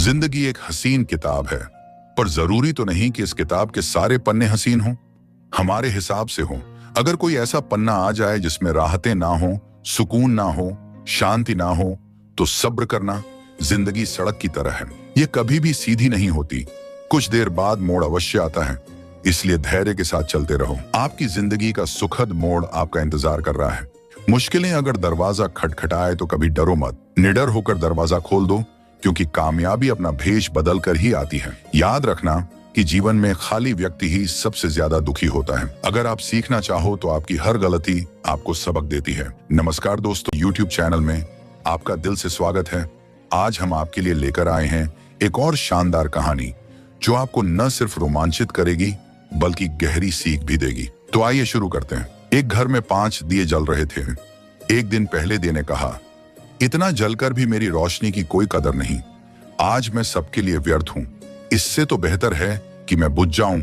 जिंदगी एक हसीन किताब है, पर जरूरी तो नहीं कि इस किताब के सारे पन्ने हसीन हों। हमारे हिसाब से हों। अगर कोई ऐसा पन्ना आ जाए जिसमें राहतें ना हो, सुकून ना हो, शांति ना हो, तो सब्र करना। जिंदगी सड़क की तरह है, ये कभी भी सीधी नहीं होती। कुछ देर बाद मोड़ अवश्य आता है, इसलिए धैर्य के साथ चलते रहो। आपकी जिंदगी का सुखद मोड़ आपका इंतजार कर रहा है। मुश्किलें अगर दरवाजा खटखटाए तो कभी डरो मत, निडर होकर दरवाजा खोल दो, क्योंकि कामयाबी अपना भेष बदल कर ही आती है। याद रखना कि जीवन में खाली व्यक्ति ही सबसे ज्यादा दुखी होता है। अगर आप सीखना चाहो तो आपकी हर गलती आपको सबक देती है। नमस्कार दोस्तों, YouTube चैनल में आपका दिल से स्वागत है। आज हम आपके लिए लेकर आए हैं एक और शानदार कहानी, जो आपको न सिर्फ रोमांचित करेगी बल्कि गहरी सीख भी देगी। तो आइए शुरू करते हैं। एक घर में 5 दिए जल रहे थे। एक दिन पहले दिए ने कहा, इतना जलकर भी मेरी रोशनी की कोई कदर नहीं। आज मैं सबके लिए व्यर्थ हूं। इससे तो बेहतर है कि मैं बुझ जाऊं।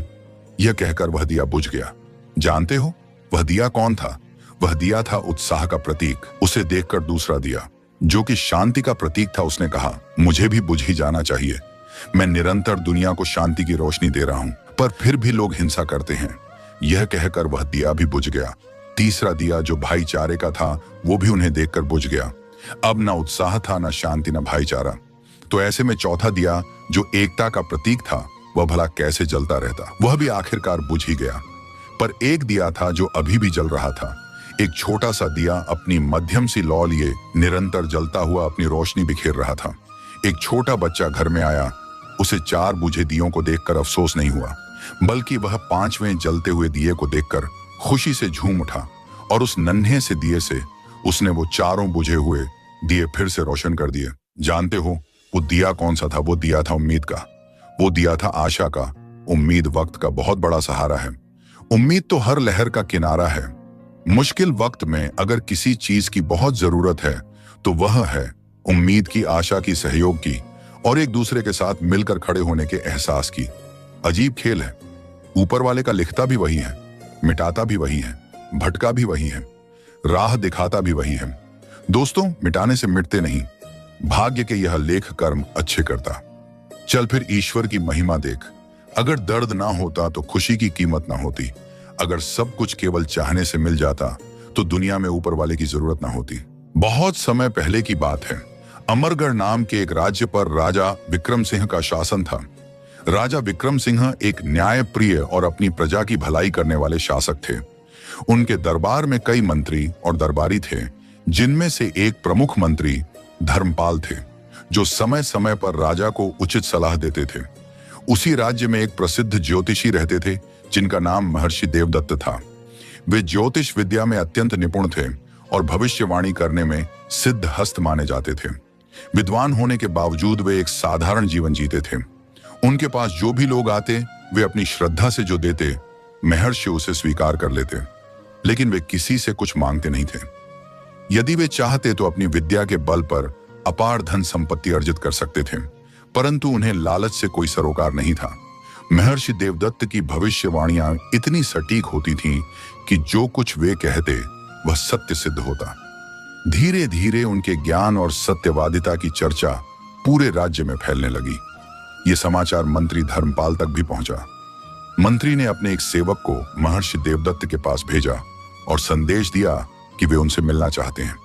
यह कहकर वह दिया बुझ गया। जानते हो वह दिया कौन था? वह दिया था उत्साह का प्रतीक। उसे देखकर दूसरा दिया, जो कि शांति का प्रतीक था, उसने कहा, मुझे भी बुझ ही जाना चाहिए। मैं निरंतर दुनिया को शांति की रोशनी दे रहा हूं, पर फिर भी लोग हिंसा करते हैं। यह कहकर वह दिया भी बुझ गया। तीसरा दिया, जो भाईचारे का था, वो भी उन्हें देखकर बुझ गया। अब ना उत्साह था, ना शांति, ना भाईचारा। तो ऐसे में चौथा दिया, जो एकता का प्रतीक था, वह भला कैसे जलता रहता? वह भी आखिरकार बुझ ही गया। पर एक दिया था जो अभी भी जल रहा था। एक छोटा सा दिया अपनी मध्यम सी लौ लिए निरंतर जलता हुआ अपनी रोशनी बिखेर रहा था। एक छोटा बच्चा घर में आया। उसे 4 बुझे दियों को देखकर अफसोस नहीं हुआ, बल्कि वह 5वें जलते हुए दिए को देखकर खुशी से झूम उठा, और उस नन्हे से दिए से उसने वो 4 बुझे हुए दिए फिर से रोशन कर दिए। जानते हो वो दिया कौन सा था? वो दिया था उम्मीद का। वो दिया था आशा का। उम्मीद वक्त का बहुत बड़ा सहारा है। उम्मीद तो हर लहर का किनारा है। मुश्किल वक्त में अगर किसी चीज की बहुत जरूरत है तो वह है उम्मीद की, आशा की, सहयोग की, और एक दूसरे के साथ मिलकर खड़े होने के एहसास की। अजीब खेल है। ऊपर वाले का लिखता भी वही है, मिटाता भी वही है, भटका भी वही है, राह दिखाता भी वही है। दोस्तों, मिटाने से मिटते नहीं, भाग्य के यह लेख कर्म अच्छे करता। चल फिर ईश्वर की महिमा देख। अगर दर्द ना होता तो खुशी की कीमत ना होती। अगर सब कुछ केवल चाहने से मिल जाता तो दुनिया में ऊपर वाले की जरूरत ना होती। बहुत समय पहले की बात है। अमरगढ़ नाम के एक राज्य पर राजा विक्रम सिंह का शासन था। राजा विक्रम सिंह एक न्यायप्रिय और अपनी प्रजा की भलाई करने वाले शासक थे। उनके दरबार में कई मंत्री और दरबारी थे, जिनमें से एक प्रमुख मंत्री धर्मपाल थे, जो समय समय पर राजा को उचित सलाह देते थे। उसी राज्य में एक प्रसिद्ध ज्योतिषी रहते थे, जिनका नाम महर्षि देवदत्त था। वे ज्योतिष विद्या में अत्यंत निपुण थे और भविष्यवाणी करने में सिद्ध हस्त माने जाते थे। विद्वान होने के बावजूद वे एक साधारण जीवन जीते थे। उनके पास जो भी लोग आते, वे अपनी श्रद्धा से जो देते, महर्षि उसे स्वीकार कर लेते। लेकिन वे किसी से कुछ मांगते नहीं थे। यदि वे चाहते तो अपनी विद्या के बल पर अपार धन संपत्ति अर्जित कर सकते थे, परंतु उन्हें लालच से कोई सरोकार नहीं था। महर्षि देवदत्त की भविष्यवाणियां इतनी सटीक होती थीं कि जो कुछ वे कहते वह सत्य सिद्ध होता। धीरे धीरे उनके ज्ञान और सत्यवादिता की चर्चा पूरे राज्य में फैलने लगी। ये समाचार मंत्री धर्मपाल तक भी पहुंचा। मंत्री ने अपने एक सेवक को महर्षि देवदत्त के पास भेजा और संदेश दिया कि वे उनसे मिलना चाहते हैं।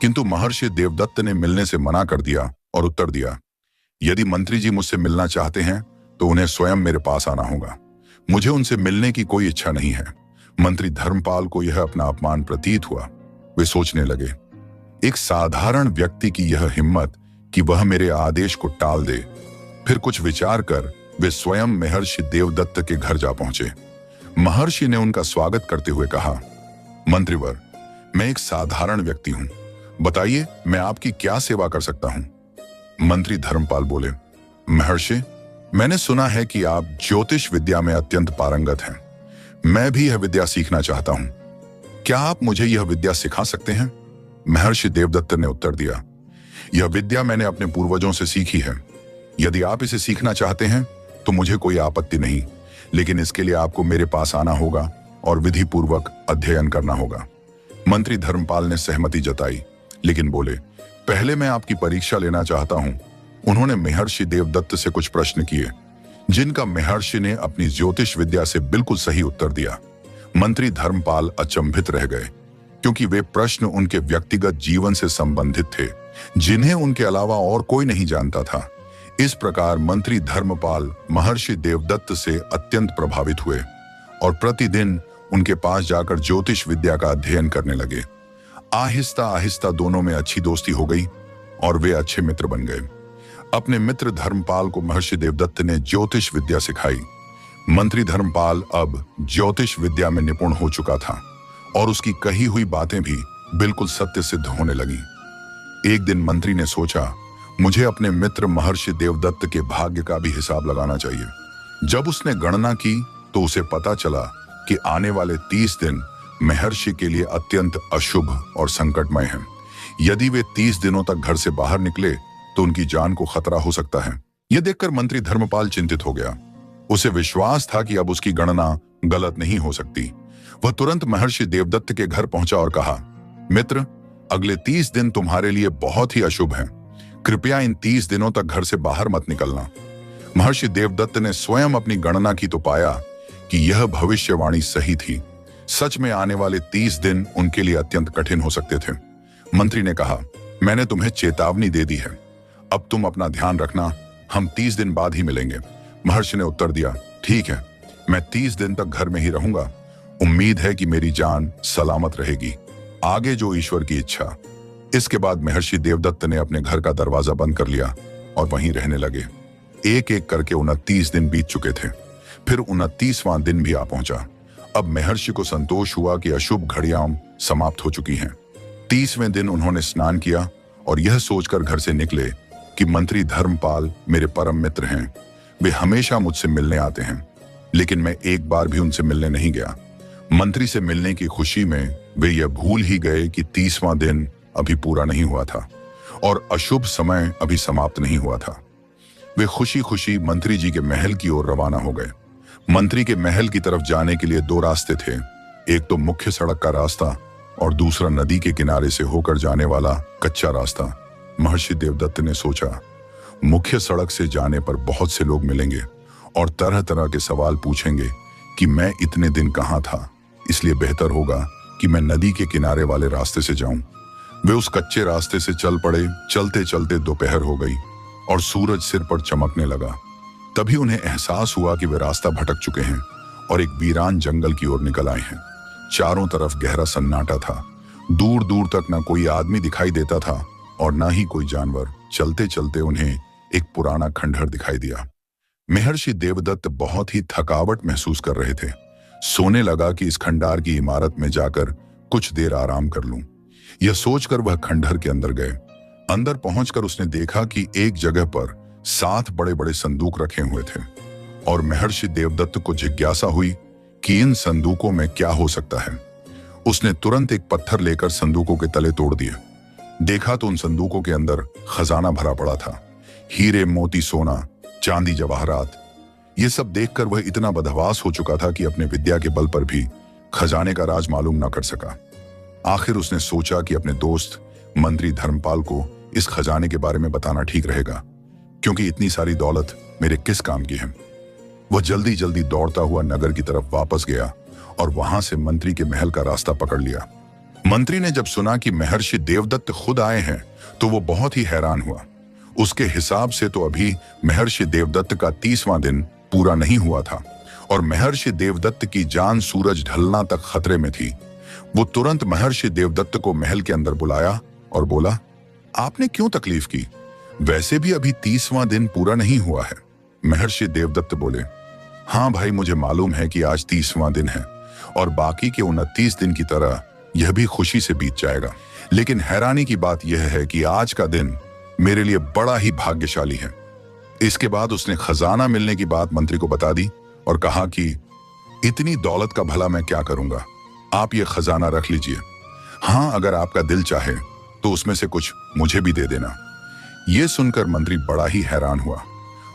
किंतु महर्षि देवदत्त ने मिलने से मना कर दिया और उत्तर दिया, यदि मंत्री जी मुझसे मिलना चाहते हैं तो उन्हें स्वयं मेरे पास आना होगा। मुझे उनसे मिलने की कोई इच्छा नहीं है। मंत्री धर्मपाल को यह अपना अपमान प्रतीत हुआ। वे सोचने लगे, एक साधारण व्यक्ति की यह हिम्मत कि वह मेरे आदेश को टाल दे। फिर कुछ विचार कर वे स्वयं महर्षि देवदत्त के घर जा पहुंचे। महर्षि ने उनका स्वागत करते हुए कहा, मंत्रीवर, मैं एक साधारण व्यक्ति हूं। बताइए, मैं आपकी क्या सेवा कर सकता हूं? मंत्री धर्मपाल बोले, महर्षि, मैंने सुना है कि आप ज्योतिष विद्या में अत्यंत पारंगत हैं। मैं भी यह विद्या सीखना चाहता हूं। क्या आप मुझे यह विद्या सिखा सकते हैं? महर्षि देवदत्त ने उत्तर दिया, यह विद्या मैंने अपने पूर्वजों से सीखी है। यदि आप इसे सीखना चाहते हैं तो मुझे कोई आपत्ति नहीं, लेकिन इसके लिए आपको मेरे पास आना होगा और विधि पूर्वक अध्ययन करना होगा। मंत्री धर्मपाल ने सहमति जताई, लेकिन बोले, पहले मैं आपकी परीक्षा लेना चाहता हूं उन्होंने महर्षि देवदत्त से कुछ प्रश्न किए, जिनका महर्षि ने अपनी ज्योतिष विद्या से बिल्कुल सही उत्तर दिया। मंत्री धर्मपाल अचंभित रह गए, क्योंकि वे प्रश्न उनके व्यक्तिगत जीवन से संबंधित थे, जिन्हें उनके अलावा और कोई नहीं जानता था। इस प्रकार मंत्री धर्मपाल महर्षि देवदत्त से अत्यंत प्रभावित हुए और प्रतिदिन उनके पास जाकर ज्योतिष विद्या का अध्ययन करने लगे। आहिस्ता आहिस्ता दोनों में अच्छी दोस्ती हो गई और वे अच्छे मित्र बन गए। अपने मित्र धर्मपाल को महर्षि देवदत्त ने ज्योतिष विद्या सिखाई। मंत्री धर्मपाल अब ज्योतिष विद्या में निपुण हो चुका था और उसकी कही हुई बातें भी बिल्कुल सत्य सिद्ध होने लगी। एक दिन मंत्री ने सोचा, मुझे अपने मित्र महर्षि देवदत्त के भाग्य का भी हिसाब लगाना चाहिए। जब उसने गणना की तो उसे पता चला कि आने वाले 30 दिन महर्षि के लिए अत्यंत अशुभ और संकटमय हैं। यदि वे 30 दिनों तक घर से बाहर निकले तो उनकी जान को खतरा हो सकता है। यह देखकर मंत्री धर्मपाल चिंतित हो गया। उसे विश्वास था कि अब उसकी गणना गलत नहीं हो सकती। वह तुरंत महर्षि देवदत्त के घर पहुंचा और कहा, मित्र, अगले 30 दिन तुम्हारे लिए बहुत ही अशुभ हैं। कृपया इन 30 दिनों तक घर से बाहर मत निकलना। महर्षि देवदत्त ने स्वयं अपनी गणना की तो पाया कि यह भविष्यवाणी सही थी। सच में आने वाले 30 दिन उनके लिए अत्यंत कठिन हो सकते थे। मंत्री ने कहा, मैंने तुम्हें चेतावनी दे दी है, अब तुम अपना ध्यान रखना, हम 30 दिन बाद ही मिलेंगे। महर्षि ने उत्तर दिया, ठीक है, मैं 30 दिन तक घर में ही रहूंगा। उम्मीद है कि मेरी जान सलामत रहेगी, आगे जो ईश्वर की इच्छा। इसके बाद महर्षि देवदत्त ने अपने घर का दरवाजा बंद कर लिया और वहीं रहने लगे। एक एक करके 29 दिन बीत चुके थे। फिर 29वां दिन भी आ पहुंचा। अब महर्षि को संतोष हुआ कि अशुभ घड़ियां समाप्त हो चुकी हैं। 30वें दिन उन्होंने स्नान किया और यह सोचकर घर से निकले कि मंत्री धर्मपाल मेरे परम मित्र हैं, वे हमेशा मुझसे मिलने आते हैं, लेकिन मैं एक बार भी उनसे मिलने नहीं गया। मंत्री से मिलने की खुशी में वे यह भूल ही गए कि 30वां दिन अभी पूरा नहीं हुआ था और अशुभ समय अभी समाप्त नहीं हुआ था। वे खुशी खुशी मंत्री जी के महल की ओर रवाना हो गए। मंत्री के महल की तरफ जाने के लिए 2 रास्ते थे, एक तो मुख्य सड़क का रास्ता और दूसरा नदी के किनारे से होकर जाने वाला कच्चा रास्ता। महर्षि देवदत्त ने सोचा, मुख्य सड़क से जाने पर बहुत से लोग मिलेंगे और तरह तरह के सवाल पूछेंगे कि मैं इतने दिन कहाँ था, इसलिए बेहतर होगा कि मैं नदी के किनारे वाले रास्ते से जाऊं। वे उस कच्चे रास्ते से चल पड़े। चलते चलते दोपहर हो गई और सूरज सिर पर चमकने लगा। तभी उन्हें एहसास हुआ कि वे रास्ता भटक चुके हैं और एक वीरान जंगल की ओर निकल आए हैं। चारों तरफ गहरा सन्नाटा था। दूर दूर तक न कोई आदमी दिखाई देता था और न ही कोई जानवर। चलते चलते उन्हें एक पुराना खंडहर दिखाई दिया। महर्षि देवदत्त बहुत ही थकावट महसूस कर रहे थे। सोने लगा कि इस खंडहर की इमारत में जाकर कुछ देर आराम कर लूं। यह सोचकर वह खंडहर के अंदर गए। अंदर पहुंचकर उसने देखा कि एक जगह पर 7 बड़े बड़े संदूक रखे हुए थे और महर्षि देवदत्त को जिज्ञासा हुई कि इन संदूकों में क्या हो सकता है। उसने तुरंत एक पत्थर लेकर संदूकों के तले तोड़ दिए। देखा तो उन संदूकों के अंदर खजाना भरा पड़ा था, हीरे मोती सोना चांदी जवाहरात। ये सब देखकर वह इतना बदहवास हो चुका था कि अपने विद्या के बल पर भी खजाने का राज मालूम न कर सका। आखिर उसने सोचा कि अपने दोस्त मंत्री धर्मपाल को इस खजाने के बारे में बताना ठीक रहेगा, क्योंकि इतनी सारी दौलत मेरे किस काम की है। वह जल्दी जल्दी दौड़ता हुआ नगर की तरफ वापस गया और वहां से मंत्री के महल का रास्ता पकड़ लिया। मंत्री ने जब सुना कि महर्षि देवदत्त खुद आए हैं तो वो बहुत ही हैरान हुआ। उसके हिसाब से तो अभी महर्षि देवदत्त का 30वां दिन पूरा नहीं हुआ था और महर्षि देवदत्त की जान सूरज ढलना तक खतरे में थी। वो तुरंत महर्षि देवदत्त को महल के अंदर बुलाया और बोला, आपने क्यों तकलीफ की? वैसे भी अभी 30वां दिन पूरा नहीं हुआ है। महर्षि देवदत्त बोले, हाँ भाई, मुझे मालूम है कि आज 30वां दिन है और बाकी के 29 दिन की तरह यह भी खुशी से बीत जाएगा, लेकिन हैरानी की बात यह है कि आज का दिन मेरे लिए बड़ा ही भाग्यशाली है। इसके बाद उसने खजाना मिलने की बात मंत्री को बता दी और कहा कि इतनी दौलत का भला मैं क्या करूंगा, आप ये खजाना रख लीजिए। हाँ, अगर आपका दिल चाहे तो उसमें से कुछ मुझे भी दे देना। यह सुनकर मंत्री बड़ा ही हैरान हुआ।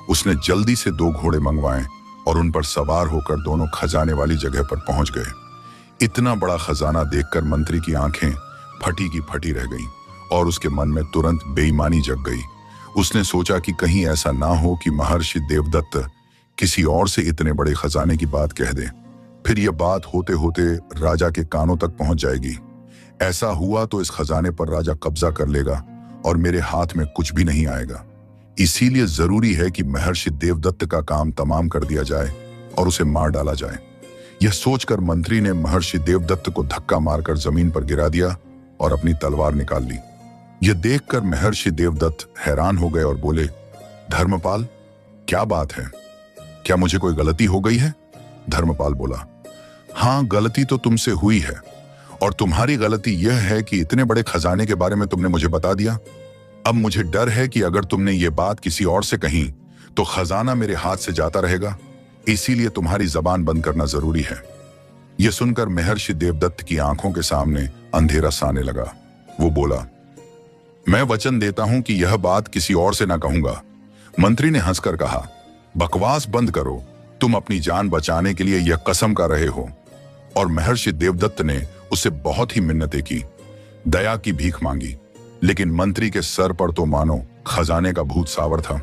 उसने जल्दी से 2 घोड़े मंगवाए और उन पर सवार होकर दोनों खजाने वाली जगह पर पहुंच गए। इतना बड़ा खजाना देखकर मंत्री की आंखें फटी की फटी रह गईं और उसके मन में तुरंत बेईमानी जग गई। उसने सोचा कि कहीं ऐसा ना हो कि महर्षि देवदत्त किसी और से इतने बड़े खजाने की बात कह दे, फिर यह बात होते होते राजा के कानों तक पहुंच जाएगी। ऐसा हुआ तो इस खजाने पर राजा कब्जा कर लेगा और मेरे हाथ में कुछ भी नहीं आएगा। इसीलिए जरूरी है कि महर्षि देवदत्त का काम तमाम कर दिया जाए और उसे मार डाला जाए। यह सोचकर मंत्री ने महर्षि देवदत्त को धक्का मारकर जमीन पर गिरा दिया और अपनी तलवार निकाल ली। यह देखकर महर्षि देवदत्त हैरान हो गए और बोले, धर्मपाल, क्या बात है? क्या मुझे कोई गलती हो गई है? धर्मपाल बोला, हाँ, गलती तो तुमसे हुई है, और तुम्हारी गलती यह है कि इतने बड़े खजाने के बारे में तुमने मुझे बता दिया। अब मुझे डर है कि अगर तुमने ये बात किसी और से कही तो खजाना मेरे हाथ से जाता रहेगा, इसीलिए तुम्हारी जबान बंद करना जरूरी है। यह सुनकर महर्षि देवदत्त की आंखों के सामने अंधेरा साने लगा। वो बोला, मैं वचन देता हूं कि यह बात किसी और से ना कहूंगा। मंत्री ने हंसकर कहा, बकवास बंद करो, तुम अपनी जान बचाने के लिए यह कसम कर रहे हो। और महर्षि देवदत्त ने उससे बहुत ही मिन्नतें की, दया की भीख मांगी, लेकिन मंत्री के सर पर तो मानो खजाने का भूत सावर था।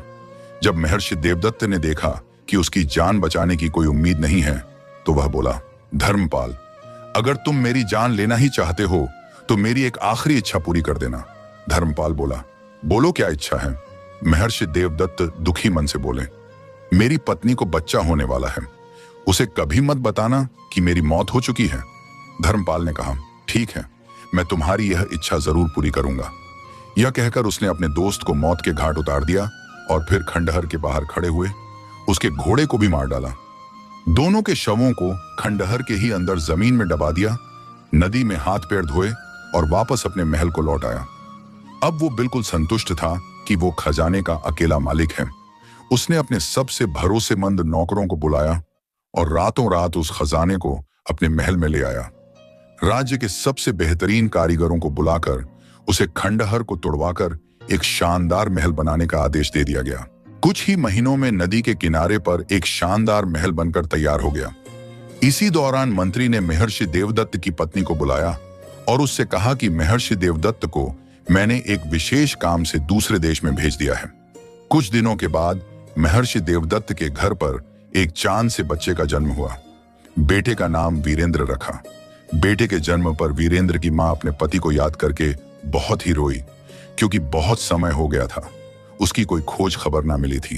जब महर्षि देवदत्त ने देखा कि उसकी जान बचाने की कोई उम्मीद नहीं है, तो वह बोला, धर्मपाल, अगर तुम मेरी जान लेना ही चाहते हो तो मेरी एक आखिरी इच्छा पूरी कर देना। धर्मपाल बोला, बोलो, क्या इच्छा है? महर्षि देवदत्त दुखी मन से बोले, मेरी पत्नी को बच्चा होने वाला है, उसे कभी मत बताना कि मेरी मौत हो चुकी है। धर्मपाल ने कहा, ठीक है, मैं तुम्हारी यह इच्छा जरूर पूरी करूंगा। यह कहकर उसने अपने दोस्त को मौत के घाट उतार दिया और फिर खंडहर के बाहर खड़े हुए उसके घोड़े को भी मार डाला। दोनों के शवों को खंडहर के ही अंदर जमीन में दबा दिया, नदी में हाथ पैर धोए और वापस अपने महल को लौट आया। अब वो बिल्कुल संतुष्ट था कि वो खजाने का अकेला मालिक है। उसने अपने सबसे भरोसेमंद नौकरों को बुलाया और रातों रात उस खजाने को अपने महल में ले आया। राज्य के सबसे बेहतरीन कारीगरों को बुलाकर उसे खंडहर को तोड़वाकर एक शानदार महल बनाने का आदेश दे दिया गया। कुछ ही महीनों में नदी के किनारे पर एक शानदार महल बनकर तैयार हो गया। इसी दौरान मंत्री ने महर्षि देवदत्त की पत्नी को बुलाया और उससे कहा कि महर्षि देवदत्त को मैंने एक विशेष काम से दूसरे देश में भेज दिया है। कुछ दिनों के बाद महर्षि देवदत्त के घर पर एक चांद से बच्चे का जन्म हुआ। बेटे का नाम वीरेंद्र रखा। बेटे के जन्म पर वीरेंद्र की मां अपने पति को याद करके बहुत ही रोई, क्योंकि बहुत समय हो गया था, उसकी कोई खोज खबर ना मिली थी।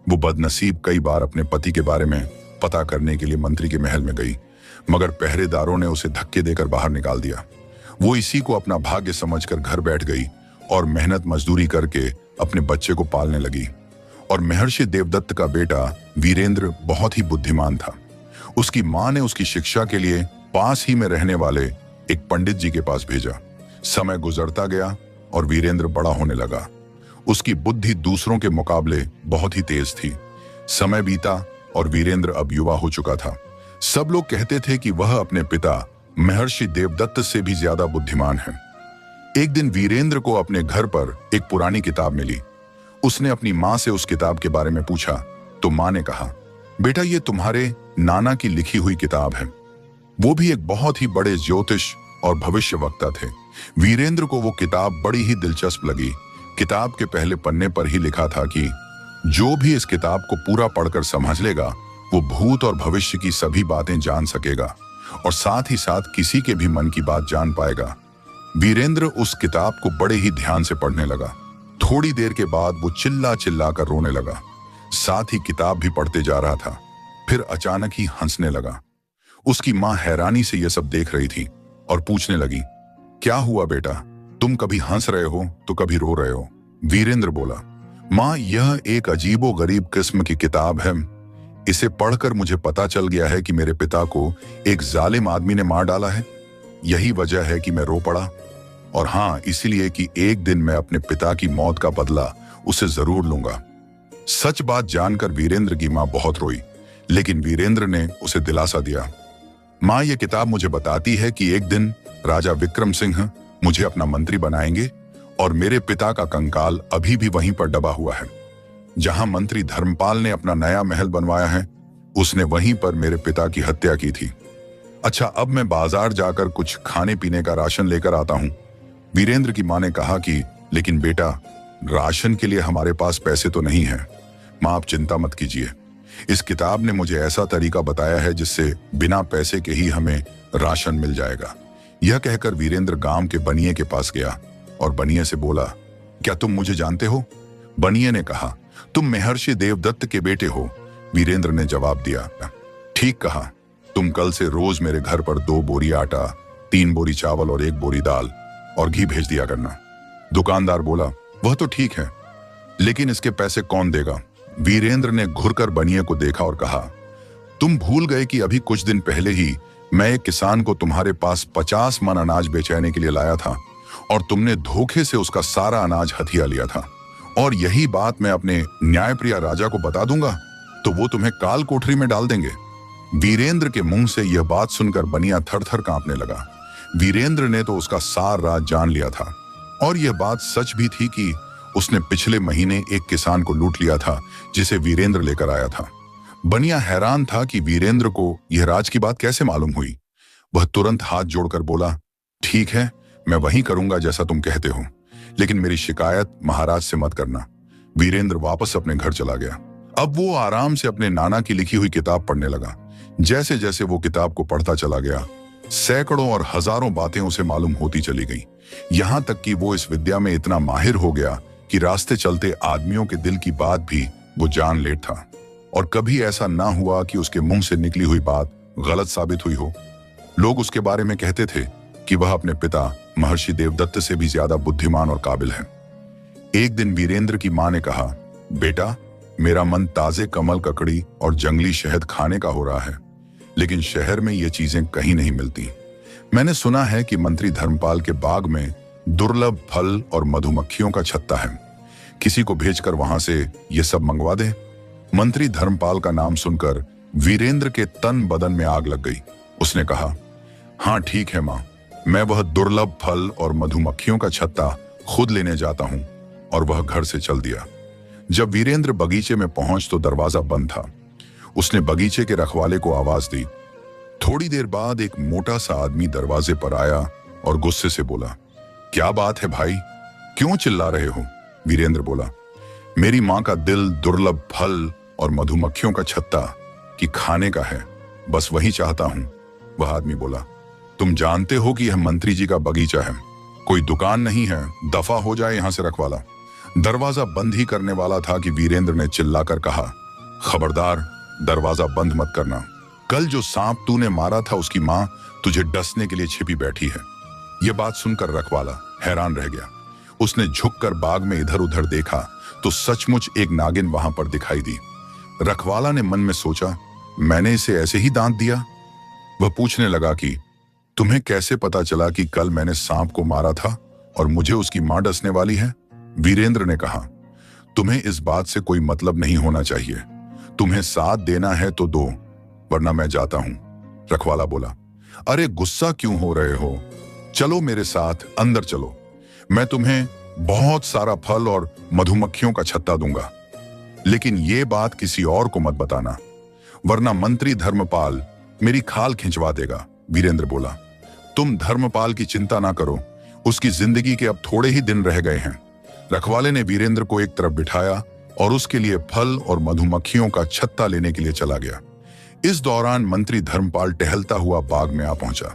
वो बदनसीब कई बार अपने पति के बारे में पता करने के लिए मंत्री के महल में गई, मगर पहरेदारों ने उसे धक्के देकर बाहर निकाल दिया। वो इसी को अपना भाग्य समझकर घर बैठ गई और मेहनत मजदूरी करके अपने बच्चे को पालने लगी। और महर्षि देवदत्त का बेटा वीरेंद्र बहुत ही बुद्धिमान था। उसकी मां ने उसकी शिक्षा के लिए पास ही में रहने वाले एक पंडित जी के पास भेजा। समय गुजरता गया और वीरेंद्र बड़ा होने लगा। उसकी बुद्धि दूसरों के मुकाबले बहुत ही तेज थी। समय बीता और वीरेंद्र अब युवा हो चुका था। सब लोग कहते थे कि वह अपने पिता महर्षि देवदत्त से भी ज्यादा बुद्धिमान है। एक दिन वीरेंद्र को अपने घर पर एक पुरानी किताब मिली। उसने अपनी मां से उस किताब के बारे में पूछा तो मां ने कहा, बेटा, ये तुम्हारे नाना की लिखी हुई किताब है। वो भी एक बहुत ही बड़े ज्योतिष और भविष्यवक्ता थे। वीरेंद्र को वो किताब बड़ी ही दिलचस्प लगी। किताब के पहले पन्ने पर ही लिखा था कि जो भी इस किताब को पूरा पढ़कर समझ लेगा वो भूत और भविष्य की सभी बातें जान सकेगा और साथ ही साथ किसी के भी मन की बात जान पाएगा। वीरेंद्र उस किताब को बड़े ही ध्यान से पढ़ने लगा। थोड़ी देर के बाद वो चिल्ला चिल्ला कर रोने लगा। साथ ही किताब भी पढ़ते जा रहा था। फिर अचानक ही हंसने लगा। उसकी मां हैरानी से यह सब देख रही थी और पूछने लगी, क्या हुआ बेटा, तुम कभी हंस रहे हो तो कभी रो रहे हो? वीरेंद्र बोला, मां, यह एक अजीबो गरीब किस्म की किताब है। इसे पढ़कर मुझे पता चल गया है कि मेरे पिता को एक जालिम आदमी ने मार डाला है। यही वजह है कि मैं रो पड़ा। और हाँ, इसलिए कि एक दिन मैं अपने पिता की मौत का बदला उसे जरूर लूंगा। सच बात जानकर वीरेंद्र की मां बहुत रोई, लेकिन वीरेंद्र ने उसे दिलासा दिया, मां, यह किताब मुझे बताती है कि एक दिन राजा विक्रम सिंह मुझे अपना मंत्री बनाएंगे और मेरे पिता का कंकाल अभी भी वहीं पर दबा हुआ है। जहां मंत्री धर्मपाल ने अपना नया महल बनवाया है, उसने वहीं पर मेरे पिता की हत्या की थी। अच्छा, अब मैं बाजार जाकर कुछ खाने पीने का राशन लेकर आता हूं। वीरेंद्र की मां ने कहा कि लेकिन बेटा, राशन के लिए हमारे पास पैसे तो नहीं है। माँ, आप चिंता मत कीजिए। इस किताब ने मुझे ऐसा तरीका बताया है जिससे बिना पैसे के ही हमें राशन मिल जाएगा। यह कहकर वीरेंद्र गांव के बनिए के पास गया और बनिए से बोला, क्या तुम मुझे जानते हो? बनिए ने कहा, तुम महर्षि देवदत्त के बेटे हो। वीरेंद्र ने जवाब दिया, ठीक कहा, तुम कल से रोज मेरे घर पर 2 बोरी आटा, 3 बोरी चावल और 1 बोरी दाल और घी भेज दिया करना। दुकानदार बोला, वह तो ठीक है, लेकिन इसके पैसे कौन देगा? वीरेंद्र ने घुरकर बनिए को देखा और कहा, तुम भूल गए कि अभी कुछ दिन पहले ही मैं एक किसान को तुम्हारे पास 50 मन अनाज बेचने के लिए लाया था और तुमने धोखे से उसका सारा अनाज हथिया लिया था। और यही बात मैं अपने न्यायप्रिय राजा को बता दूंगा तो वो तुम्हें काल कोठरी में डाल देंगे। वीरेंद्र के मुंह से यह बात सुनकर बनिया थर-थर कांपने लगा। वीरेंद्र ने तो उसका सार राज जान लिया था और यह बात सच भी थी कि उसने पिछले महीने एक किसान को लूट लिया था जिसे वीरेंद्र लेकर आया था। बनिया हैरान था कि वीरेंद्र को यह राज की बात कैसे मालूम हुई। वह तुरंत हाथ जोड़कर बोला, ठीक है, मैं वही करूंगा जैसा तुम कहते हो, लेकिन मेरी शिकायत महाराज से मत करना। वीरेंद्र वापस अपने घर चला गया। अब वो आराम से अपने नाना की लिखी हुई किताब पढ़ने लगा। जैसे जैसे वो किताब को पढ़ता चला गया, सैकड़ों और हजारों बातें उसे मालूम होती चली गई। यहां तक कि वो इस विद्या में इतना माहिर हो गया कि रास्ते चलते आदमियों के दिल की बात भी वो जान लेता था। और कभी ऐसा ना हुआ कि उसके मुंह से निकली हुई बात गलत साबित हुई हो। लोग उसके बारे में कहते थे कि वह अपने पिता महर्षि देवदत्त से भी ज्यादा बुद्धिमान और काबिल है। एक दिन वीरेंद्र की मां ने कहा, बेटा, मेरा मन ताजे कमल ककड़ी और जंगली शहद खाने का हो रहा है, लेकिन शहर में ये चीजें कहीं नहीं मिलती। मैंने सुना है कि मंत्री धर्मपाल के बाग में दुर्लभ फल और मधुमक्खियों का छत्ता है। किसी को भेजकर वहां से ये सब मंगवा दे। मंत्री धर्मपाल का नाम सुनकर वीरेंद्र के तन बदन में आग लग गई। उसने कहा, हाँ ठीक है मां, मैं वह दुर्लभ फल और मधुमक्खियों का छत्ता खुद लेने जाता हूं। और वह घर से चल दिया। जब वीरेंद्र बगीचे में पहुंच तो दरवाजा बंद था। उसने बगीचे के रखवाले को आवाज दी। थोड़ी देर बाद एक मोटा सा आदमी दरवाजे पर आया और गुस्से से बोला, क्या बात है भाई, क्यों चिल्ला रहे हो? वीरेंद्र बोला, मेरी मां का दिल दुर्लभ फल और मधुमक्खियों का छत्ता कि खाने का है, बस वही चाहता हूं। वह आदमी बोला, तुम जानते हो कि यह मंत्री जी का बगीचा है, कोई दुकान नहीं है, दफा हो जाए यहां से रखवाला। दरवाजा बंद ही करने वाला था कि वीरेंद्र ने चिल्लाकर कहा, खबरदार, दरवाजा बंद मत करना। कल जो सांप तूने मारा था उसकी मां तुझे डसने के लिए छिपी बैठी है। यह बात सुनकर रखवाला हैरान रह गया। उसने झुककर बाग में इधर उधर देखा तो सचमुच एक नागिन वहां पर दिखाई दी। रखवाला ने मन में सोचा, मैंने इसे ऐसे ही दांत दिया। वह पूछने लगा कि तुम्हें कैसे पता चला कि कल मैंने सांप को मारा था और मुझे उसकी मां डसने वाली है? वीरेंद्र ने कहा, तुम्हें इस बात से कोई मतलब नहीं होना चाहिए। तुम्हें साथ देना है तो दो, वरना मैं जाता हूं। रखवाला बोला, अरे गुस्सा क्यों हो रहे हो? चलो मेरे साथ, अंदर चलो, मैं तुम्हें बहुत सारा फल और मधुमक्खियों का छत्ता दूंगा, लेकिन ये बात किसी और को मत बताना, वरना मंत्री धर्मपाल मेरी खाल खिंचवा देगा। वीरेंद्र बोला, तुम धर्मपाल की चिंता ना करो, उसकी जिंदगी के अब थोड़े ही दिन रह गए हैं। रखवाले ने वीरेंद्र को एक तरफ बिठाया और उसके लिए फल और मधुमक्खियों का छत्ता लेने के लिए चला गया। इस दौरान मंत्री धर्मपाल टहलता हुआ बाग में आ पहुंचा।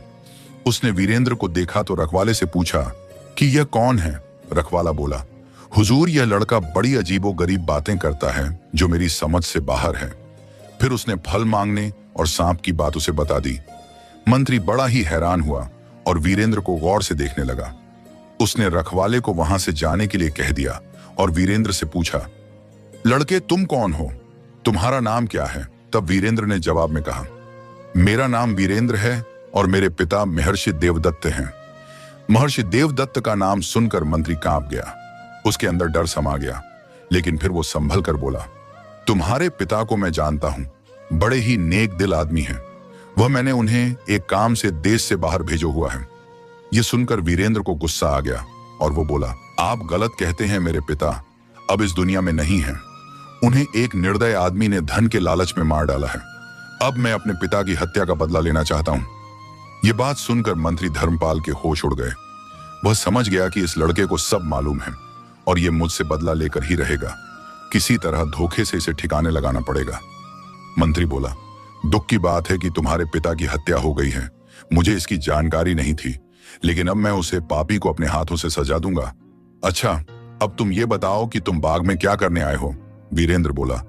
उसने वीरेंद्र को देखा तो रखवाले से पूछा कि यह कौन है? रखवाला बोला, हुजूर, यह लड़का बड़ी अजीबोगरीब बातें करता है जो मेरी समझ से बाहर है। फिर उसने फल मांगने और सांप की बात उसे बता दी। मंत्री बड़ा ही हैरान हुआ और वीरेंद्र को गौर से देखने लगा। उसने रखवाले को वहां से जाने के लिए कह दिया और वीरेंद्र से पूछा, लड़के तुम कौन हो? तुम्हारा नाम क्या है? तब वीरेंद्र ने जवाब में कहा, मेरा नाम वीरेंद्र है और मेरे पिता महर्षि देवदत्त हैं। महर्षि देवदत्त का नाम सुनकर मंत्री कांप गया। उसके अंदर डर समा गया, लेकिन फिर वो संभल कर बोला, तुम्हारे पिता को मैं जानता हूं, बड़े ही नेक दिल आदमी हैं। वह मैंने उन्हें एक काम से देश से बाहर भेजो हुआ है। यह सुनकर वीरेंद्र को गुस्सा आ गया और वो बोला, आप गलत कहते हैं, मेरे पिता अब इस दुनिया में नहीं है। उन्हें एक निर्दय आदमी ने धन के लालच में मार डाला है। अब मैं अपने पिता की हत्या का बदला लेना चाहता हूं। यह बात सुनकर मंत्री धर्मपाल के होश उड़ गए। वह समझ गया कि इस लड़के को सब मालूम है। और ये मुझसे बदला लेकर ही रहेगा। किसी तरह धोखे से इसे ठिकाने लगाना पड़ेगा। मंत्री बोला, दुख की बात है कि तुम्हारे पिता की हत्या हो गई है। मुझे इसकी जानकारी नहीं थी, लेकिन अब मैं उसे पापी को अपने हाथों से सजा दूंगा। अच्छा, अब तुम ये बताओ कि तुम बाग में क्या करने आए हो? वीरेंद्र बोला,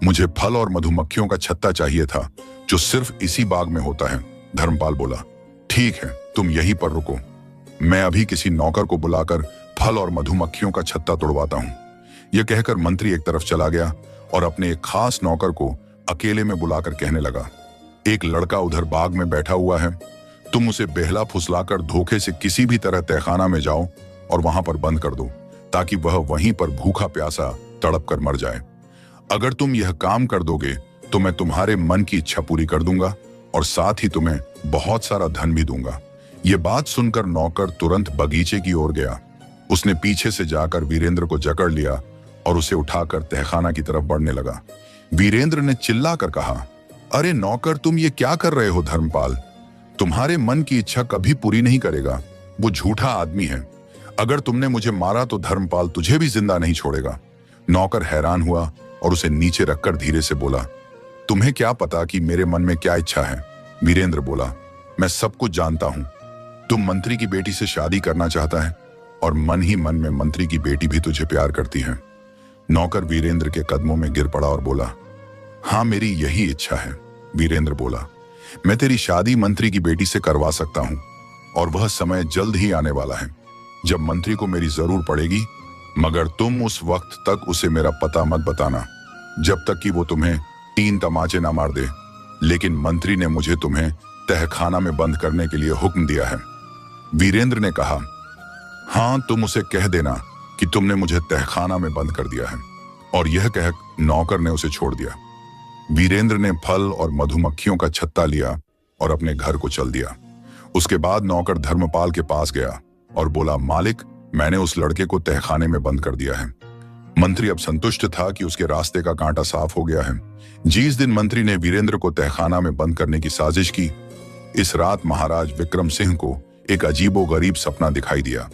मुझे फल और मधुमक्खियों का छत्ता चाहिए था, जो सिर्फ इसी बाग में होता है। धर्मपाल बोला, ठीक है, तुम यहीं पर रुको, मैं अभी किसी नौकर को बुलाकर फल और मधुमक्खियों का छत्ता तोड़वाता हूं। यह कहकर मंत्री एक तरफ चला गया और अपने एक खास नौकर को अकेले में बुलाकर कहने लगा, एक लड़का उधर बाग में बैठा हुआ है, तुम उसे बेहला फुसलाकर धोखे से किसी भी तरह तहखाना में जाओ और वहां पर बंद कर दो, ताकि वह वहीं पर भूखा प्यासा तड़प कर मर जाए। अगर तुम यह काम कर दोगे तो मैं तुम्हारे मन की इच्छा पूरी कर दूंगा और साथ ही तुम्हें बहुत सारा धन भी दूंगा। यह बात सुनकर नौकर तुरंत बगीचे की ओर गया। उसने पीछे से जाकर वीरेंद्र को जकड़ लिया और उसे उठाकर तहखाना की तरफ बढ़ने लगा। वीरेंद्र ने चिल्लाकर कहा, अरे नौकर, तुम ये क्या कर रहे हो? धर्मपाल तुम्हारे मन की इच्छा कभी पूरी नहीं करेगा। वो झूठा आदमी है। अगर तुमने मुझे मारा तो धर्मपाल तुझे भी जिंदा नहीं छोड़ेगा। नौकर हैरान हुआ और उसे नीचे रखकर धीरे से बोला, तुम्हें क्या पता कि मेरे मन में क्या इच्छा है? वीरेंद्र बोला, मैं सब कुछ जानता हूं। तुम मंत्री की बेटी से शादी करना चाहता है और मन ही मन में मंत्री की बेटी भी तुझे प्यार करती है। नौकर वीरेंद्र के कदमों में गिर पड़ा और बोला, हाँ, मेरी यही इच्छा है। वीरेंद्र बोला, मैं तेरी शादी मंत्री की बेटी से करवा सकता हूं और वह समय जल्द ही आने वाला है जब मंत्री को मेरी जरूर पड़ेगी, मगर तुम उस वक्त तक उसे मेरा पता मत बताना, जब तक कि वो तुम्हें 3 तमाचे ना मार दे। लेकिन मंत्री ने मुझे तुम्हें तहखाना में बंद करने के लिए हुक्म दिया है। वीरेंद्र ने कहा, हाँ, तुम उसे कह देना कि तुमने मुझे तहखाना में बंद कर दिया है। और यह कह नौकर ने उसे छोड़ दिया। वीरेंद्र ने फल और मधुमक्खियों का छत्ता लिया और अपने घर को चल दिया। उसके बाद नौकर धर्मपाल के पास गया और बोला, मालिक, मैंने उस लड़के को तहखाने में बंद कर दिया है। मंत्री अब संतुष्ट था कि उसके रास्ते का कांटा साफ हो गया है। जिस दिन मंत्री ने वीरेंद्र को तहखाना में बंद करने की साजिश की, इस रात महाराज विक्रम सिंह को एक अजीबोगरीब सपना दिखाई दिया।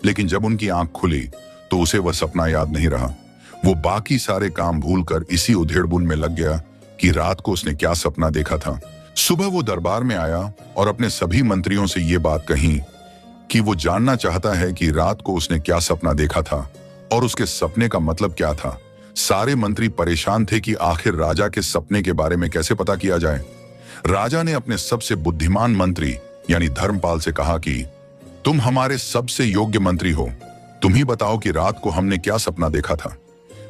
लेकिन जब उनकी आंख खुली तो उसे वह सपना याद नहीं रहा। वो बाकी सारे काम भूलकर इसी उधेड़बुन में लग गया कि रात को उसने क्या सपना देखा था। सुबह वो दरबार में आया और अपने सभी मंत्रियों से ये बात कही कि वो जानना चाहता है कि रात को उसने क्या सपना देखा था और उसके सपने का मतलब क्या था। सारे मंत्री परेशान थे कि आखिर राजा के सपने के बारे में कैसे पता किया जाए। राजा ने अपने सबसे बुद्धिमान मंत्री यानी धर्मपाल से कहा कि तुम हमारे सबसे योग्य मंत्री हो, तुम ही बताओ कि रात को हमने क्या सपना देखा था।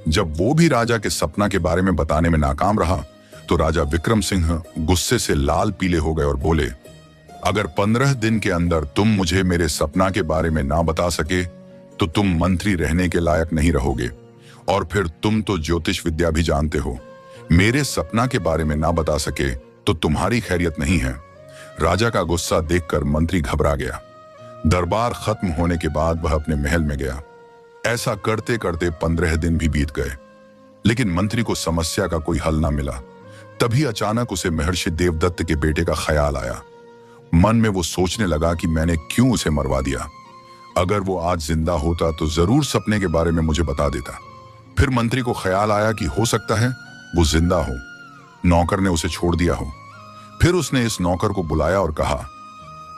जब वो भी राजा के सपना के बारे में बताने में नाकाम रहा तो राजा विक्रम सिंह गुस्से से लाल पीले हो गए और बोले, अगर 15 दिन के अंदर तुम मुझे मेरे सपना के बारे में ना बता सके तो तुम मंत्री रहने के लायक नहीं रहोगे। और फिर तुम तो ज्योतिष विद्या भी जानते हो, मेरे सपना के बारे में ना बता सके तो तुम्हारी खैरियत नहीं है। राजा का गुस्सा देखकर मंत्री घबरा गया। दरबार खत्म होने के बाद वह अपने महल में गया। ऐसा करते करते 15 दिन भी बीत गए, लेकिन मंत्री को समस्या का कोई हल ना मिला। तभी अचानक उसे महर्षि देवदत्त के बेटे का ख्याल आया। मन में वो सोचने लगा कि मैंने क्यों उसे मरवा दिया। अगर वो आज जिंदा होता तो जरूर सपने के बारे में मुझे बता देता। फिर मंत्री को ख्याल आया कि हो सकता है वो जिंदा हो, नौकर ने उसे छोड़ दिया हो। फिर उसने इस नौकर को बुलाया और कहा,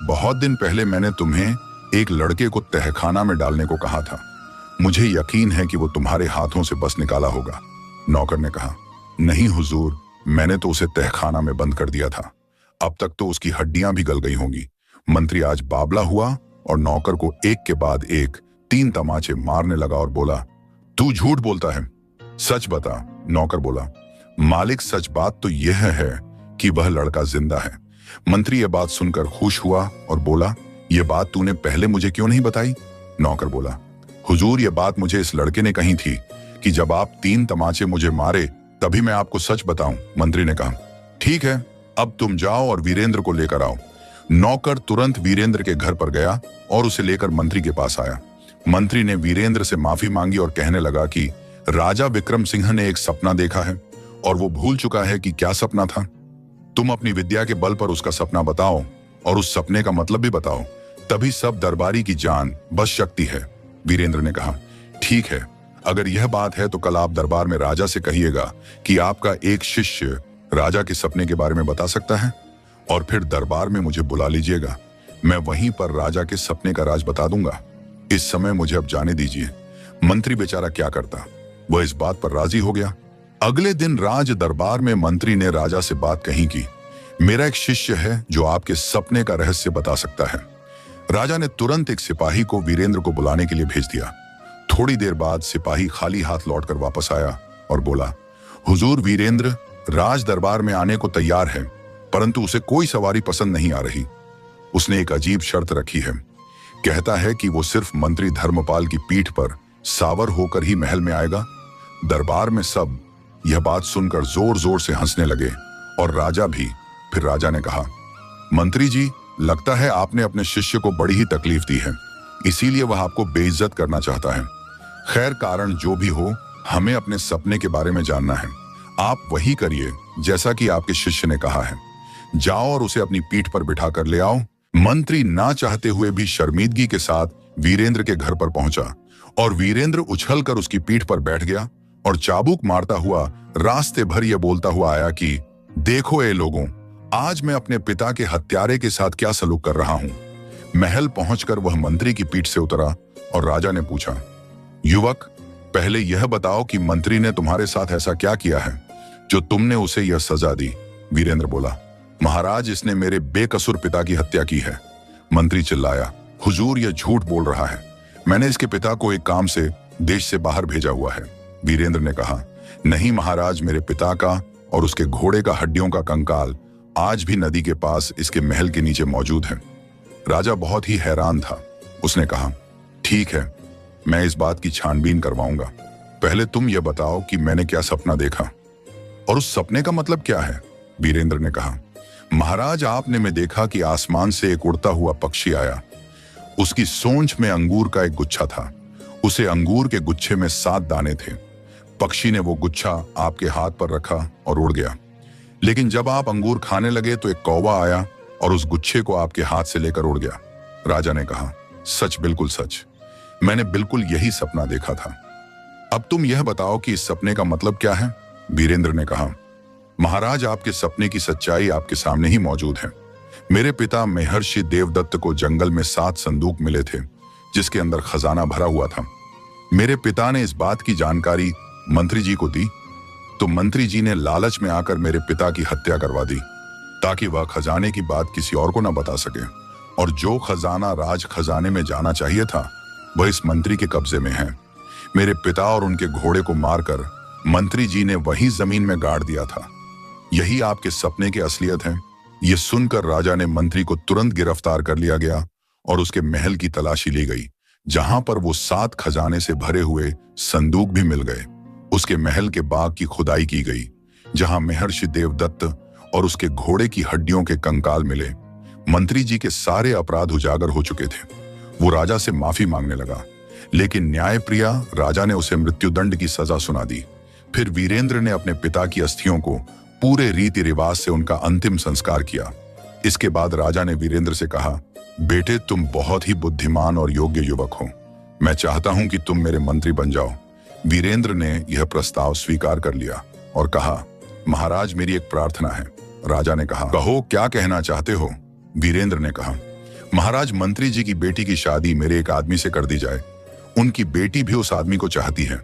बहुत दिन पहले मैंने तुम्हें एक लड़के को तहखाना में डालने को कहा था। मुझे यकीन है कि वो तुम्हारे हाथों से बस निकाला होगा। नौकर ने कहा, नहीं हुजूर, मैंने तो उसे तहखाना में बंद कर दिया था। अब तक तो उसकी हड्डियां भी गल गई होंगी। मंत्री आज बावला हुआ और नौकर को एक के बाद एक 3 तमाचे मारने लगा और बोला, तू झूठ बोलता है, सच बता। नौकर बोला, मालिक, सच बात तो यह है कि वह लड़का जिंदा है। मंत्री यह बात सुनकर खुश हुआ और बोला, यह बात तूने पहले मुझे क्यों नहीं बताई? नौकर बोला, हुजूर, यह बात मुझे इस लड़के ने कही थी कि जब आप 3 तमाचे मुझे मारे तभी मैं आपको सच बताऊं। मंत्री ने कहा, ठीक है, अब तुम जाओ और वीरेंद्र को लेकर आओ। नौकर तुरंत वीरेंद्र के घर पर गया और उसे लेकर मंत्री के पास आया। मंत्री ने वीरेंद्र से माफी मांगी और कहने लगा कि राजा विक्रम सिंह ने एक सपना देखा है और वो भूल चुका है कि क्या सपना था। तुम अपनी विद्या के बल पर उसका सपना बताओ और उस सपने का मतलब भी बताओ, तभी सब दरबारी की जान बस शक्ति है। वीरेंद्र ने कहा, ठीक है, अगर यह बात है तो कल आप दरबार में राजा से कहिएगा कि आपका एक शिष्य राजा के सपने के बारे में बता सकता है, और फिर दरबार में मुझे बुला लीजिएगा। मैं वहीं पर राजा के सपने का राज बता दूंगा। इस समय मुझे अब जाने दीजिए। मंत्री बेचारा क्या करता, वह इस बात पर राजी हो गया। अगले दिन राज दरबार में मंत्री ने राजा से बात कही कि मेरा एक शिष्य है जो आपके सपने का रहस्य बता सकता है। राजा ने तुरंत एक सिपाही को वीरेंद्र को बुलाने के लिए भेज दिया। थोड़ी देर बाद सिपाही खाली हाथ लौटकर वापस आया और बोला, हुजूर, वीरेंद्र राज दरबार में आने को तैयार है, परंतु उसे कोई सवारी पसंद नहीं आ रही। उसने एक अजीब शर्त रखी है। कहता है कि वो सिर्फ मंत्री धर्मपाल की पीठ पर सावर होकर ही महल में आएगा। दरबार में सब यह बात सुनकर जोर जोर से हंसने लगे और राजा भी। फिर राजा ने कहा, मंत्री जी, लगता है आपने अपने शिष्य को बड़ी ही तकलीफ दी है, इसीलिए वह आपको बेइज्जत करना चाहता है। खैर, कारण जो भी हो, हमें अपने सपने के बारे में जानना है। आप वही करिए जैसा कि आपके शिष्य ने कहा है। जाओ और उसे अपनी पीठ पर बिठा कर ले आओ। मंत्री ना चाहते हुए भी शर्मिंदगी के साथ वीरेंद्र के घर पर पहुंचा और वीरेंद्र उछलकर उसकी पीठ पर बैठ गया और चाबुक मारता हुआ रास्ते भर यह बोलता हुआ आया कि देखो ए लोगों, आज मैं अपने पिता के हत्यारे के साथ क्या सलूक कर रहा हूं। महल पहुंचकर वह मंत्री की पीठ से उतरा और राजा ने पूछा, युवक, पहले यह बताओ कि मंत्री ने तुम्हारे साथ ऐसा क्या किया है जो तुमने उसे यह सजा दी। वीरेंद्र बोला, महाराज, इसने मेरे बेकसूर पिता की हत्या की है। मंत्री चिल्लाया, हुजूर, यह झूठ बोल रहा है। मैंने इसके पिता को एक काम से देश से बाहर भेजा हुआ है। वीरेंद्र ने कहा, नहीं महाराज, मेरे पिता का और उसके घोड़े का हड्डियों का कंकाल आज भी नदी के पास इसके महल के नीचे मौजूद है। राजा बहुत ही हैरान था। उसने कहा, ठीक है, मैं इस बात की छानबीन करवाऊंगा। पहले तुम यह बताओ कि मैंने क्या सपना देखा और उस सपने का मतलब क्या है। वीरेंद्र ने कहा, महाराज, आपने में देखा कि आसमान से एक उड़ता हुआ पक्षी आया। उसकी सोंच में अंगूर का एक गुच्छा था। उसे अंगूर के गुच्छे में 7 दाने थे। पक्षी ने वो गुच्छा आपके हाथ पर रखा और उड़ गया। लेकिन जब आप अंगूर खाने लगे तो एक कौवा आया और उस गुच्छे को आपके हाथ से लेकर उड़ गया। राजा ने कहा, सच, बिल्कुल सच, मैंने बिल्कुल यही सपना देखा था। अब तुम यह बताओ कि इस सपने का मतलब क्या है। वीरेंद्र ने कहा, महाराज, आपके सपने की सच्चाई आपके सामने ही मौजूद है। मेरे पिता महर्षि देवदत्त को जंगल में 7 संदूक मिले थे जिसके अंदर खजाना भरा हुआ था। मेरे पिता ने इस बात की जानकारी मंत्री जी को दी तो मंत्री जी ने लालच में आकर मेरे पिता की हत्या करवा दी ताकि वह खजाने की बात किसी और को न बता सके, और जो खजाना राज खजाने में जाना चाहिए था वह इस मंत्री के कब्जे में है। मेरे पिता और उनके घोड़े को मारकर मंत्री जी ने वही जमीन में गाड़ दिया था। यही आपके सपने की असलियत है। यह सुनकर राजा ने मंत्री को तुरंत गिरफ्तार कर लिया गया और उसके महल की तलाशी ली गई, जहां पर वो 7 खजाने से भरे हुए संदूक भी मिल गए। उसके महल के बाग की खुदाई की गई, जहां महर्षि देवदत्त और उसके घोड़े की हड्डियों के कंकाल मिले। मंत्री जी के सारे अपराध उजागर हो चुके थे। वो राजा से माफी मांगने लगा, लेकिन न्यायप्रिया राजा ने उसे मृत्युदंड की सजा सुना दी। फिर वीरेंद्र ने अपने पिता की अस्थियों को पूरे रीति रिवाज से उनका अंतिम संस्कार किया। इसके बाद राजा ने वीरेंद्र से कहा, बेटे, तुम बहुत ही बुद्धिमान और योग्य युवक हो। मैं चाहता हूं कि तुम मेरे मंत्री बन जाओ। वीरेंद्र ने यह प्रस्ताव स्वीकार कर लिया और कहा, महाराज, मेरी एक प्रार्थना है। राजा ने कहा, कहो, क्या कहना चाहते हो। वीरेंद्र ने कहा, महाराज, मंत्री जी की बेटी की शादी मेरे एक आदमी से कर दी जाए। उनकी बेटी भी उस आदमी को चाहती है।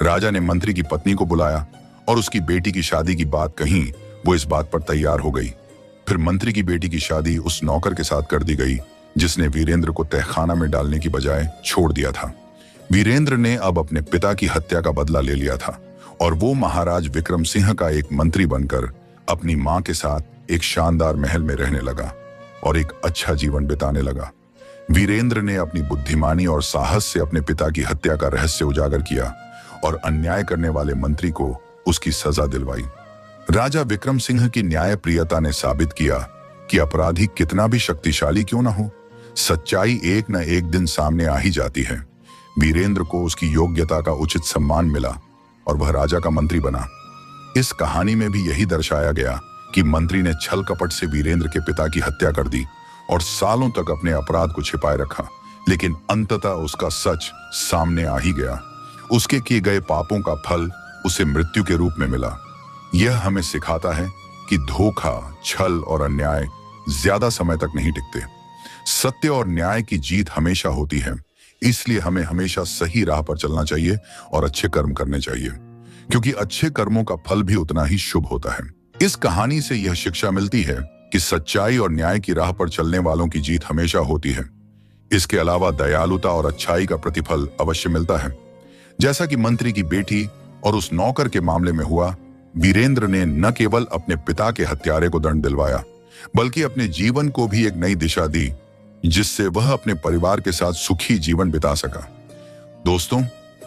राजा ने मंत्री की पत्नी को बुलाया और उसकी बेटी की शादी की बात कही। वो इस बात पर तैयार हो गई। फिर मंत्री की बेटी की शादी उस नौकर के साथ कर दी गई जिसने वीरेंद्र को तहखाना में डालने की बजाय छोड़ दिया था। वीरेंद्र ने अब अपने पिता की हत्या का बदला ले लिया था और वो महाराज विक्रम सिंह का एक मंत्री बनकर अपनी मां के साथ एक शानदार महल में रहने लगा और एक अच्छा जीवन बिताने लगा। वीरेंद्र ने अपनी बुद्धिमानी और साहस से अपने पिता की हत्या का रहस्य उजागर किया और अन्याय करने वाले मंत्री को उसकी सजा दिलवाई। राजा विक्रम सिंह की न्यायप्रियता ने साबित किया कि अपराधी कितना भी शक्तिशाली क्यों न हो, सच्चाई एक न एक दिन सामने आ ही जाती है। वीरेंद्र को उसकी योग्यता का उचित सम्मान मिला और वह राजा का मंत्री बना। इस कहानी में भी यही दर्शाया गया कि मंत्री ने छल कपट से वीरेंद्र के पिता की हत्या कर दी और सालों तक अपने अपराध को छिपाए रखा, लेकिन अंततः उसका सच सामने आ ही गया। उसके किए गए पापों का फल उसे मृत्यु के रूप में मिला। यह हमें सिखाता है कि धोखा, छल और अन्याय ज्यादा समय तक नहीं टिकते। सत्य और न्याय की जीत हमेशा होती है। इसलिए हमें हमेशा सही राह पर चलना चाहिए और अच्छे कर्म करने चाहिए, क्योंकि अच्छे कर्मों का फल भी उतना ही शुभ होता है। इस कहानी से यह शिक्षा मिलती है कि सच्चाई और न्याय की राह पर चलने वालों की जीत हमेशा होती है। इसके अलावा दयालुता और अच्छाई का प्रतिफल अवश्य मिलता है। जैसा कि मंत्री की बेटी और उस नौकर के मामले में हुआ, वीरेंद्र ने न केवल अपने पिता के हत्यारे को दंड दिलवाया, बल्कि अपने जीवन को भी एक नई दिशा दी, जिससे वह अपने परिवार के साथ सुखी जीवन बिता सका। दोस्तों,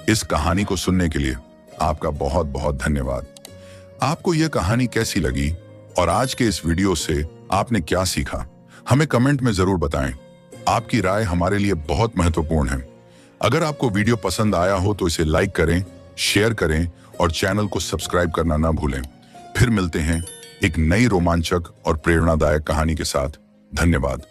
इस कहानी को सुनने के लिए आपका बहुत बहुत धन्यवाद। आपको यह कहानी कैसी लगी और आज के इस वीडियो से आपने क्या सीखा, हमें कमेंट में जरूर बताएं। आपकी राय हमारे लिए बहुत महत्वपूर्ण है। अगर आपको वीडियो पसंद आया हो तो इसे लाइक करें, शेयर करें और चैनल को सब्सक्राइब करना ना भूलें। फिर मिलते हैं एक नई रोमांचक और प्रेरणादायक कहानी के साथ। धन्यवाद।